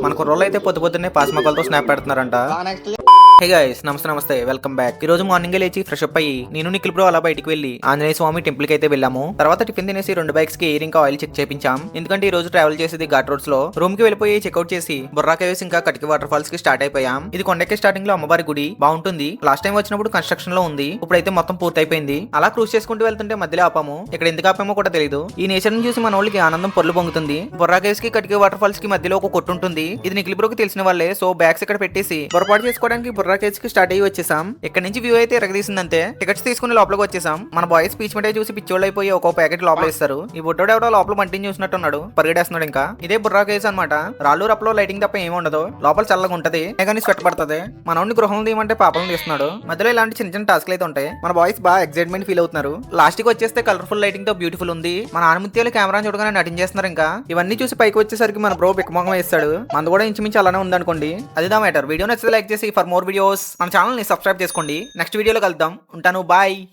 మన కుర్రోళ్ళు అయితే పొద్దున్నే పాస్ మొక్కలతో స్నాప్ పెడుతున్నారంట. హే గైస్, నమస్తే వెల్కమ్ బ్యాక్. ఈ రోజు మార్నింగ్ లేచి ఫ్రెష్ అప్ అయ్యి నేను నిఖిల్ బ్రో అలా బయటికి వెళ్ళి ఆంజనేయ స్వామి టెంపుల్ కి అయితే వెళ్ళాము. తర్వాత టిఫిన్ తినేసి 2 బైక్స్ కి ఎయిర్ ఇంకా ఆయిల్ చెక్ చేపించాం. ఎందుకంటే ఈ రోజు ట్రావెల్ చేసేది ఘాట్ రోడ్స్ లో. రూమ్ కి వెళ్ళిపోయి చెక్అౌట్ చేసి బుర్రా కేవ్స్ ఇంకా కటికి వాటర్ ఫాల్స్ కి స్టార్ట్ అయిపోయాం. ఇది కొండకి స్టార్టింగ్ లో అమ్మవారి గుడి బాగుంటుంది. లాస్ట్ టైం వచ్చినప్పుడు కన్స్ట్రక్షన్ లో ఉంది, ఇప్పుడైతే మొత్తం పూర్తయిపోయింది. అలా క్రూజ్ చేసుకుంటూ వెళ్తుంటే మధ్యలో ఆపాము. ఇక్కడ ఎందుకు ఆపామో కూడా తెలియదు. ఈ నేచర్ ని చూసి మన వాళ్ళకి ఆనందం పొర్లు పొంగుతుంది. బుర్రా కేవ్స్ కి కటికి వాటర్ ఫాల్స్ కి మధ్యలో ఒక కొట్టు ఉంటుంది. ఇది నిఖిల్ బ్రోకి తెలిసిన వాళ్ళే. సో బ్యాగ్స్ ఇక్కడ పెట్టేసి పొరపాటు చేసుకోవడానికి బుర్రా కేవ్స్ కి స్టార్ట్ అయ్యి వచ్చేసాం. ఇక్కడ నుంచి వ్యూ అయితే ఎరగదీసిందంతే. టికెట్స్ తీసుకుని లోపలికి వచ్చేసాం. మన బాయ్స్ స్పీచ్ మిఠాయి చూసి పిచ్చోళ్ళు అయిపోయి ఒక ప్యాకెట్ లోపల ఇస్తారు. ఈ బుడ్డోడు ఎవడో లోపల మంటిని చూసినట్టున్నాడు, పరిగెడేస్తున్నాడు. ఇంకా ఇదే బుర్రా కేవ్స్ అనమాట. రాళ్ళు రప్పలో లైటింగ్ తప్ప ఏమి ఉండదు. లోపల చల్లగా ఉంటది, కానీ స్వెట్ పడుతుంది. మనోడిని గృహం తీయమంటే పాపం తీస్తున్నాడు. మధ్యలో ఇలాంటి చిన్న చిన్న టాస్క్లు అయితే ఉంటాయి. మన బాయ్స్ బాగా ఎక్సైట్మెంట్ ఫీల్ అవుతున్నారు. లాస్ట్ కి వచ్చేస్తే కలర్ఫుల్ లైటింగ్ తో బ్యూటిఫుల్ ఉంది. మన ఆనుమత్యాలు కెమెరా చూడగానే నటించేస్తున్నారు. ఇంకా ఇవన్నీ చూసి పైకి వచ్చేసరికి మన బ్రో బిక్కమొగం వేస్తాడు. మనది కూడా ఇంచుమించు అలానే ఉంది అనుకోండి. అది దా మ్యాటర్. వీడియో నచ్చితే లైక్ చేసి ఫర్ మోర్ వీడియోస్ మన ఛానల్ ని సబ్స్క్రైబ్ చేసుకోండి. నెక్స్ట్ వీడియోలో కలుద్దాం. ఉంటాను, బాయ్.